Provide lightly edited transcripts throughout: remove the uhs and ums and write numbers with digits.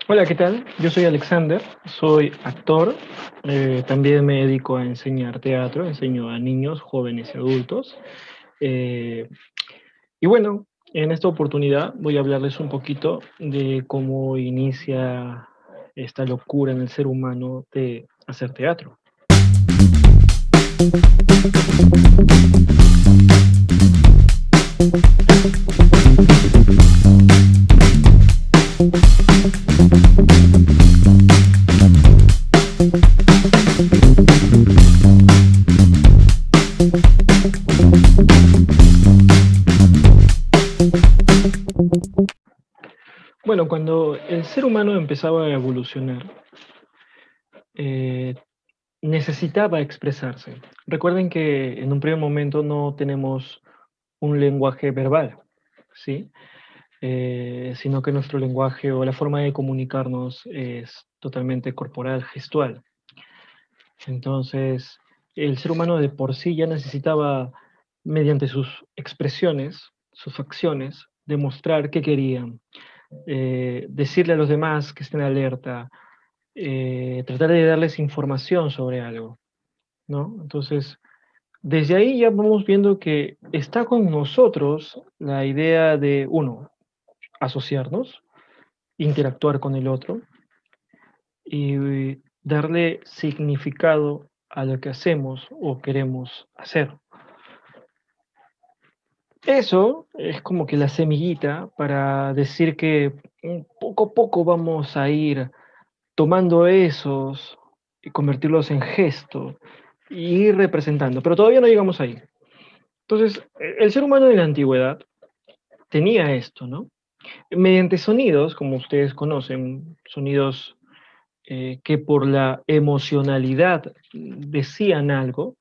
Hola, ¿qué tal? Yo soy Alexander, soy actor, también me dedico a enseñar teatro, enseño a niños, jóvenes y adultos. Eh, y bueno, en esta oportunidad voy a hablarles un poquito de cómo inicia esta locura en el ser humano de hacer teatro. Bueno, cuando el ser humano empezaba a evolucionar, eh, necesitaba expresarse. Recuerden que en un primer momento no tenemos un lenguaje verbal, ¿sí? Sino que nuestro lenguaje o la forma de comunicarnos es totalmente corporal, gestual. Entonces, el ser humano de por sí ya necesitaba, mediante sus expresiones, sus acciones, demostrar qué querían, decirle a los demás que estén alerta, tratar de darles información sobre algo, ¿no? Entonces, desde ahí ya vamos viendo que está con nosotros la idea de, uno, asociarnos, interactuar con el otro y darle significado a lo que hacemos o queremos hacer. Eso es como que la semillita para decir que poco a poco vamos a ir tomando esos y convertirlos en gesto y ir representando, pero todavía no llegamos ahí. Entonces, el ser humano en la antigüedad tenía esto, ¿no? Mediante sonidos, como ustedes conocen, sonidos que por la emocionalidad decían algo,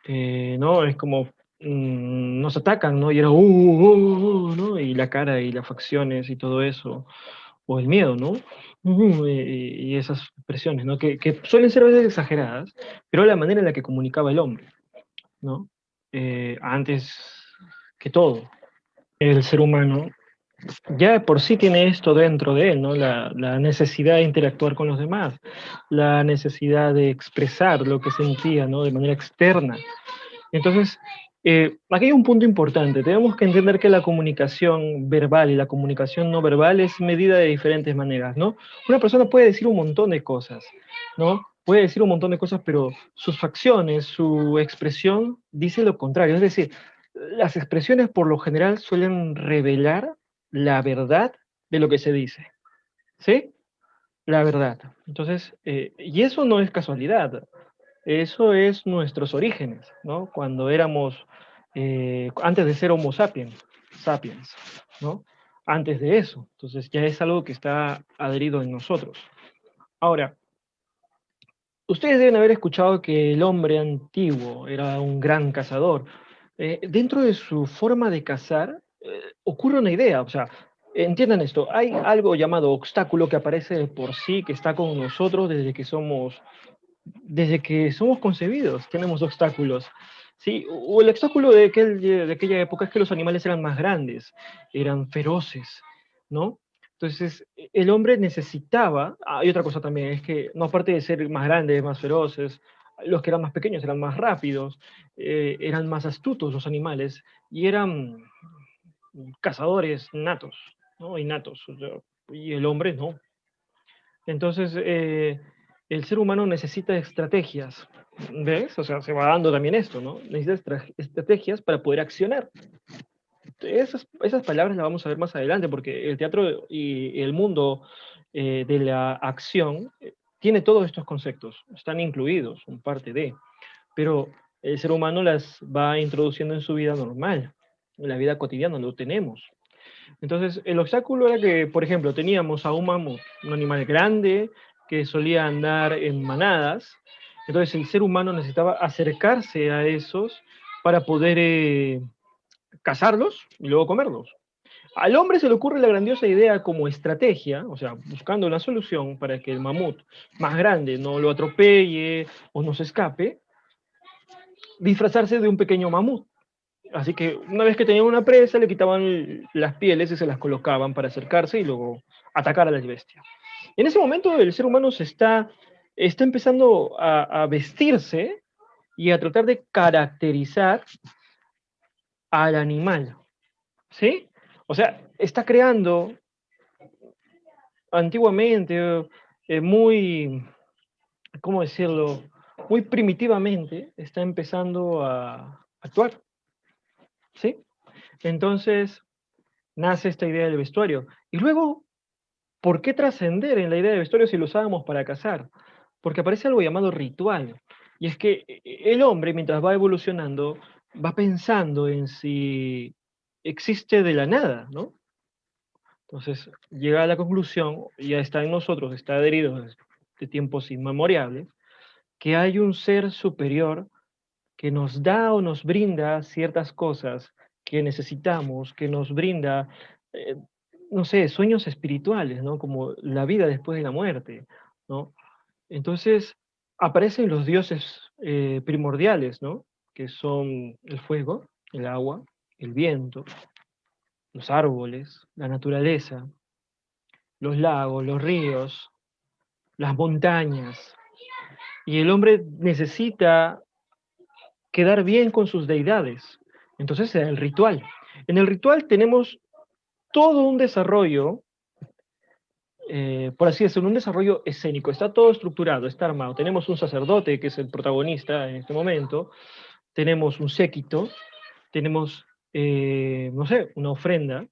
¿no? Es como nos atacan, ¿no? Y era, ¿no? Y la cara y las facciones y todo eso, o el miedo, ¿no? Y esas expresiones, ¿no? Que suelen ser a veces exageradas, pero la manera en la que comunicaba el hombre, ¿no? Antes que todo, el ser humano ya de por sí tiene esto dentro de él, ¿no? La necesidad de interactuar con los demás, la necesidad de expresar lo que sentía, ¿no? De manera externa. Entonces, aquí hay un punto importante. Tenemos que entender que la comunicación verbal y la comunicación no verbal es medida de diferentes maneras, ¿no? Una persona puede decir un montón de cosas, ¿no? Puede decir un montón de cosas, pero sus facciones, su expresión dice lo contrario. Es decir, las expresiones por lo general suelen revelar la verdad de lo que se dice, ¿sí? La verdad. Entonces, y eso no es casualidad. Eso es nuestros orígenes, ¿no? Cuando éramos, antes de ser Homo sapiens, ¿no? Antes de eso. Entonces ya es algo que está adherido en nosotros. Ahora, ustedes deben haber escuchado que el hombre antiguo era un gran cazador. Dentro de su forma de cazar, ocurre una idea, o sea, entiendan esto, hay algo llamado obstáculo que aparece de por sí, que está con nosotros desde que somos concebidos, tenemos obstáculos. Sí, o el obstáculo de aquella época es que los animales eran más grandes, eran feroces, ¿no? Entonces, el hombre necesitaba, hay otra cosa también, es que no aparte de ser más grandes, más feroces, los que eran más pequeños eran más rápidos, eran más astutos los animales y eran cazadores natos, ¿no? Innatos, o sea, y el hombre no. Entonces, el ser humano necesita estrategias, ¿ves? O sea, se va dando también esto, ¿no? Necesita estrategias para poder accionar. Esas palabras las vamos a ver más adelante, porque el teatro y el mundo de la acción tiene todos estos conceptos, están incluidos, son parte de, pero el ser humano las va introduciendo en su vida normal, en la vida cotidiana, lo tenemos. Entonces, el obstáculo era que, por ejemplo, teníamos a un mamut, un animal grande que solía andar en manadas. Entonces, el ser humano necesitaba acercarse a esos para poder cazarlos y luego comerlos. Al hombre se le ocurre la grandiosa idea como estrategia, o sea, buscando una solución para que el mamut más grande no lo atropelle o no se escape, disfrazarse de un pequeño mamut. Así que una vez que tenían una presa, le quitaban las pieles y se las colocaban para acercarse y luego atacar a la bestia. En ese momento el ser humano está empezando a vestirse y a tratar de caracterizar al animal, ¿sí? O sea, está creando antiguamente, muy, ¿cómo decirlo? Muy primitivamente, está empezando a actuar, ¿sí? Entonces nace esta idea del vestuario. Y luego, ¿por qué trascender en la idea de vestuario si lo usábamos para cazar? Porque aparece algo llamado ritual. Y es que el hombre, mientras va evolucionando, va pensando en si existe de la nada, ¿no? Entonces llega a la conclusión, ya está en nosotros, está adherido de tiempos inmemoriales, que hay un ser superior que nos da o nos brinda ciertas cosas que necesitamos, que nos brinda, eh, no sé, sueños espirituales, ¿no? Como la vida después de la muerte, ¿no? Entonces aparecen los dioses primordiales, ¿no? Que son el fuego, el agua, el viento, los árboles, la naturaleza, los lagos, los ríos, las montañas. Y el hombre necesita quedar bien con sus deidades. Entonces se da el ritual. En el ritual tenemos todo un desarrollo, por así decirlo, un desarrollo escénico. Está todo estructurado, está armado. Tenemos un sacerdote que es el protagonista en este momento, tenemos un séquito, tenemos, no sé, una ofrenda,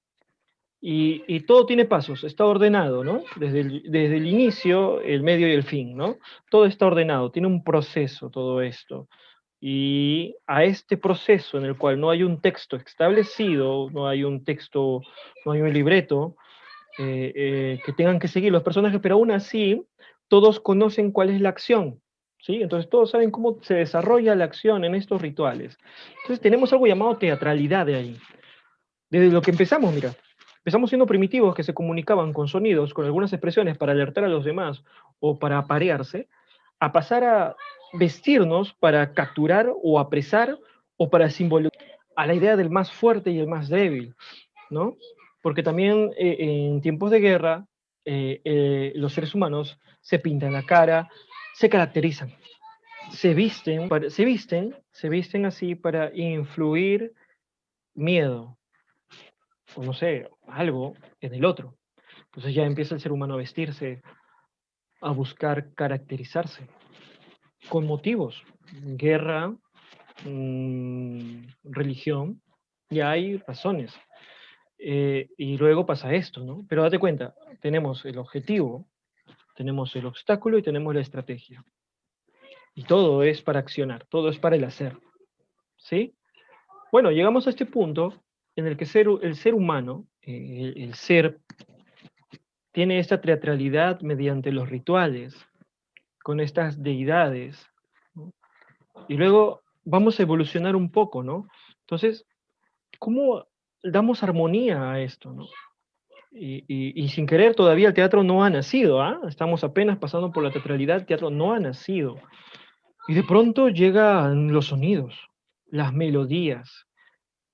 y todo tiene pasos, está ordenado, ¿no? Desde el inicio, el medio y el fin, ¿no? Todo está ordenado, tiene un proceso todo esto. Y a este proceso en el cual no hay un texto establecido, no hay un texto, no hay un libreto que tengan que seguir los personajes, pero aún así todos conocen cuál es la acción, ¿sí? Entonces todos saben cómo se desarrolla la acción en estos rituales. Entonces tenemos algo llamado teatralidad de ahí. Desde lo que empezamos, mira, empezamos siendo primitivos que se comunicaban con sonidos, con algunas expresiones para alertar a los demás o para aparearse, a pasar a vestirnos para capturar o apresar o para simbolizar a la idea del más fuerte y el más débil, ¿no? Porque también en tiempos de guerra los seres humanos se pintan la cara, se caracterizan, se visten así para influir miedo, o no sé, algo en el otro. Entonces ya empieza el ser humano a vestirse, a buscar caracterizarse con motivos, guerra, religión, ya hay razones. Y luego pasa esto, ¿no? Pero date cuenta, tenemos el objetivo, tenemos el obstáculo y tenemos la estrategia. Y todo es para accionar, todo es para el hacer, ¿sí? Bueno, llegamos a este punto en el que el ser humano, el ser tiene esta teatralidad mediante los rituales, con estas deidades, ¿no? Y luego vamos a evolucionar un poco, ¿no? Entonces, ¿cómo damos armonía a esto, ¿no? Y sin querer todavía el teatro no ha nacido, ¿ah? Estamos apenas pasando por la teatralidad, el teatro no ha nacido. Y de pronto llegan los sonidos, las melodías.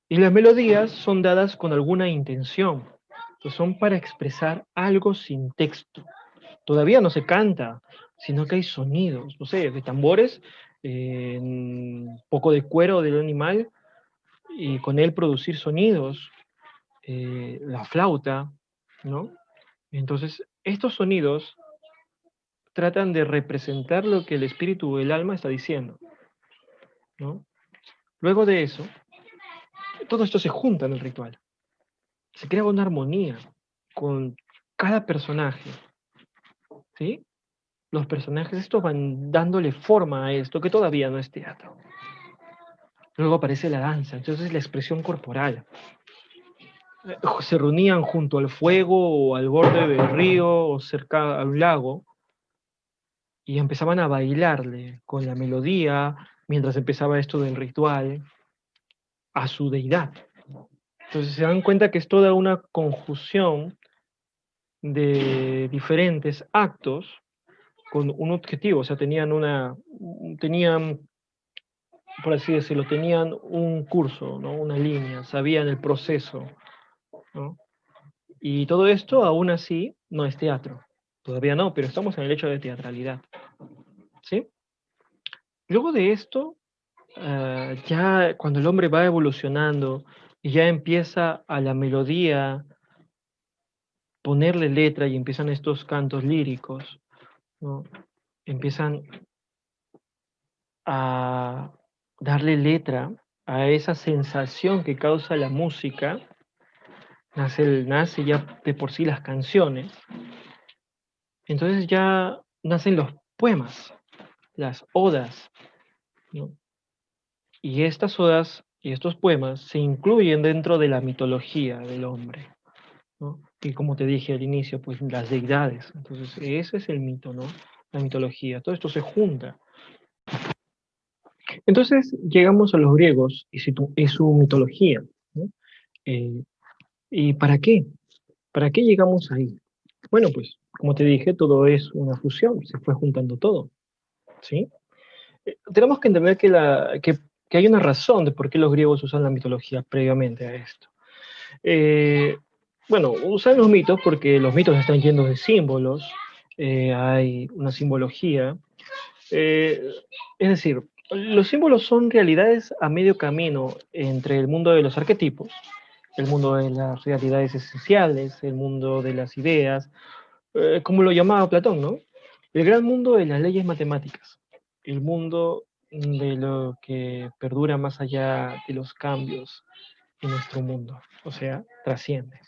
Y las melodías son dadas con alguna intención. Entonces son para expresar algo sin texto. Todavía no se canta, sino que hay sonidos, no sé, de tambores, un poco de cuero del animal y con él producir sonidos, la flauta, ¿no? Entonces, estos sonidos tratan de representar lo que el espíritu o el alma está diciendo, ¿no? Luego de eso, todo esto se junta en el ritual. Se crea una armonía con cada personaje, ¿sí? Los personajes, estos van dándole forma a esto que todavía no es teatro. Luego aparece la danza, entonces la expresión corporal. Se reunían junto al fuego o al borde del río o cerca a un lago y empezaban a bailarle con la melodía mientras empezaba esto del ritual a su deidad. Entonces se dan cuenta que es toda una conjunción de diferentes actos con un objetivo, o sea, tenían, por así decirlo, tenían un curso, ¿no? Una línea, sabían el proceso, ¿no? Y todo esto aún así no es teatro. Todavía no, pero estamos en el hecho de teatralidad, ¿sí? Luego de esto, ya cuando el hombre va evolucionando y ya empieza a la melodía ponerle letra y empiezan estos cantos líricos, ¿no? Empiezan a darle letra a esa sensación que causa la música, nace ya de por sí las canciones, entonces ya nacen los poemas, las odas, ¿no? Y estas odas y estos poemas se incluyen dentro de la mitología del hombre, ¿no? Y como te dije al inicio, pues las deidades. Entonces, ese es el mito, ¿no? La mitología. Todo esto se junta. Entonces, llegamos a los griegos y su mitología, ¿no? Eh, ¿Y para qué? ¿Para qué llegamos ahí? Bueno, pues, como te dije, todo es una fusión, se fue juntando todo, ¿sí? Tenemos que entender que hay una razón de por qué los griegos usan la mitología previamente a esto. Eh, bueno, usan los mitos porque los mitos están llenos de símbolos, hay una simbología. eh, es decir, los símbolos son realidades a medio camino entre el mundo de los arquetipos, el mundo de las realidades esenciales, el mundo de las ideas, como lo llamaba Platón, ¿no? El gran mundo de las leyes matemáticas, el mundo de lo que perdura más allá de los cambios en nuestro mundo, o sea, trasciende.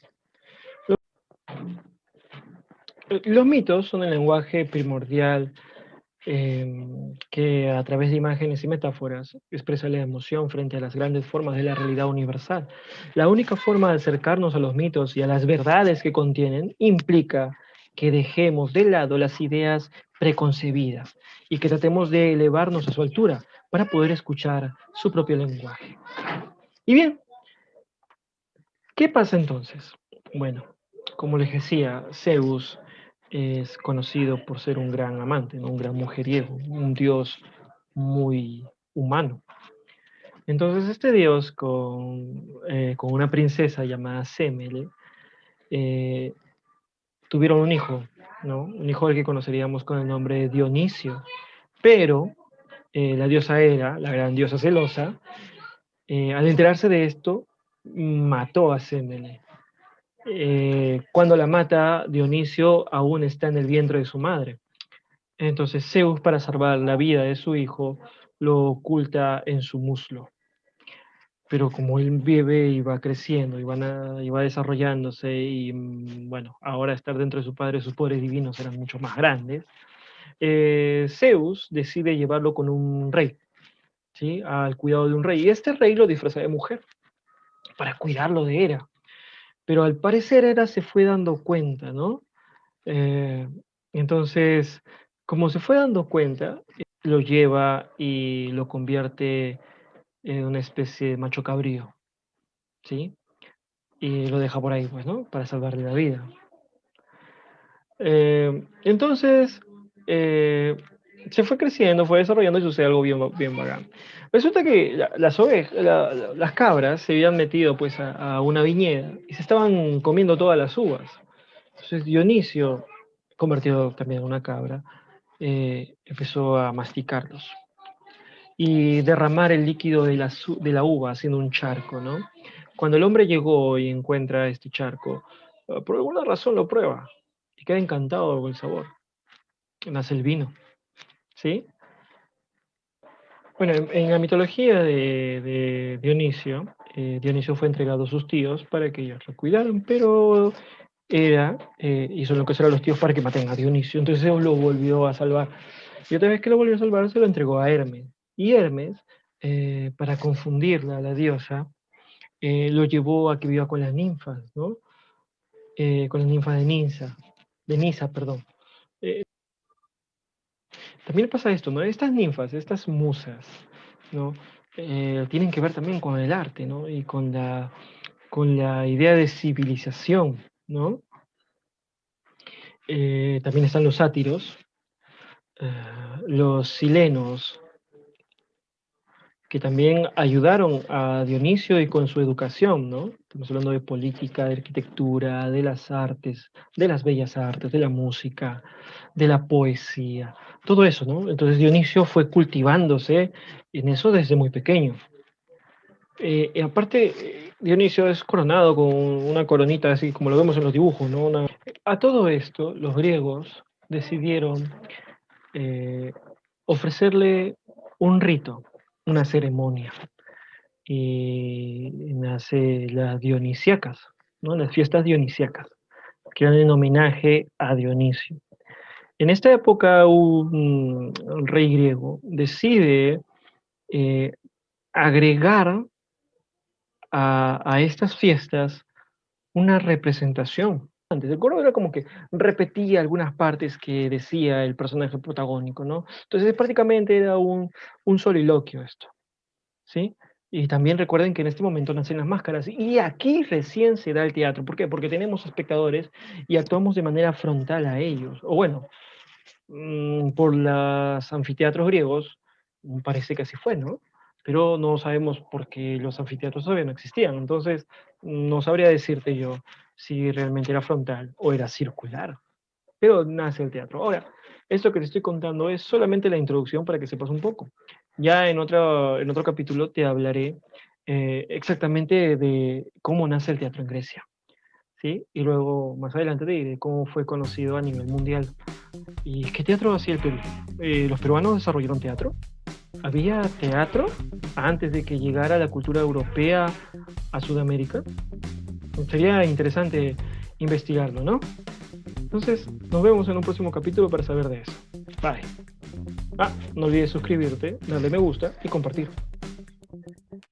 Los mitos son el lenguaje primordial que a través de imágenes y metáforas expresa la emoción frente a las grandes formas de la realidad universal. La única forma de acercarnos a los mitos y a las verdades que contienen implica que dejemos de lado las ideas preconcebidas y que tratemos de elevarnos a su altura para poder escuchar su propio lenguaje. Y bien, ¿qué pasa entonces? Bueno, como les decía, Zeus es conocido por ser un gran amante, ¿no? Un gran mujeriego, un dios muy humano. Entonces este dios con una princesa llamada Semele eh, tuvieron un hijo, ¿no? Un hijo al que conoceríamos con el nombre de Dionisio. Pero la diosa Hera, la gran diosa celosa, al enterarse de esto, mató a Semele. Cuando la mata, Dionisio aún está en el vientre de su madre. Entonces Zeus, para salvar la vida de su hijo, lo oculta en su muslo. Pero como el bebé iba creciendo, iba desarrollándose y bueno, ahora estar dentro de su padre, sus poderes divinos eran mucho más grandes, Zeus decide llevarlo con un rey, ¿sí? Al cuidado de un rey. Y este rey lo disfraza de mujer para cuidarlo de Hera. Pero al parecer Hera se fue dando cuenta, ¿no? Eh, entonces, como se fue dando cuenta, lo lleva y lo convierte en una especie de macho cabrío, ¿sí? Y lo deja por ahí, pues, ¿no? Para salvarle la vida. Entonces, eh, se fue creciendo, fue desarrollando y sucede algo bien, bien bacán. Resulta que las ovejas, las cabras se habían metido pues a una viñeda y se estaban comiendo todas las uvas. Entonces Dionisio, convertido también en una cabra, empezó a masticarlos y derramar el líquido de la uva haciendo un charco, ¿no? Cuando el hombre llegó y encuentra este charco, por alguna razón lo prueba y queda encantado con el sabor. Nace el vino, ¿sí? Bueno, en la mitología de Dionisio, Dionisio fue entregado a sus tíos para que ellos lo cuidaran, pero hizo lo que será los tíos para que maten a Dionisio, entonces Zeus lo volvió a salvar. Y otra vez que lo volvió a salvar, se lo entregó a Hermes. Y Hermes, para confundirla, la diosa, lo llevó a que viva con las ninfas, ¿no? Con las ninfas de Nisa, perdón. Eh, También pasa esto, ¿no? Estas ninfas, estas musas, ¿no? Tienen que ver también con el arte, ¿no? Y con la idea de civilización, ¿no? También están los sátiros, los silenos, que también ayudaron a Dionisio y con su educación, ¿no? Estamos hablando de política, de arquitectura, de las artes, de las bellas artes, de la música, de la poesía, todo eso, ¿no? Entonces Dionisio fue cultivándose en eso desde muy pequeño. Y aparte, Dionisio es coronado con una coronita así como lo vemos en los dibujos, ¿no? A todo esto, los griegos decidieron eh, ofrecerle un rito, una ceremonia, y nace las dionisíacas, ¿no? Las fiestas dionisíacas, que eran en homenaje a Dionisio. En esta época un rey griego decide eh, agregar a estas fiestas una representación. Antes, el coro era como que repetía algunas partes que decía el personaje protagónico, ¿no? Entonces prácticamente era un soliloquio esto, ¿sí? Y también recuerden que en este momento nacen las máscaras y aquí recién se da el teatro. ¿Por qué? Porque tenemos espectadores y actuamos de manera frontal a ellos. O bueno, por los anfiteatros griegos, parece que así fue, ¿no? Pero no sabemos por qué los anfiteatros todavía no existían. Entonces, no sabría decirte yo si realmente era frontal o era circular. Pero nace el teatro. Ahora, esto que te estoy contando es solamente la introducción para que sepas un poco. Ya en otro capítulo te hablaré exactamente de cómo nace el teatro en Grecia, ¿sí? Y luego, más adelante, te diré cómo fue conocido a nivel mundial. ¿Y qué teatro hacía el Perú? ¿Los peruanos desarrollaron teatro? ¿Había teatro antes de que llegara la cultura europea a Sudamérica? Sería interesante investigarlo, ¿no? Entonces, nos vemos en un próximo capítulo para saber de eso. Bye. No olvides suscribirte, darle me gusta y compartir.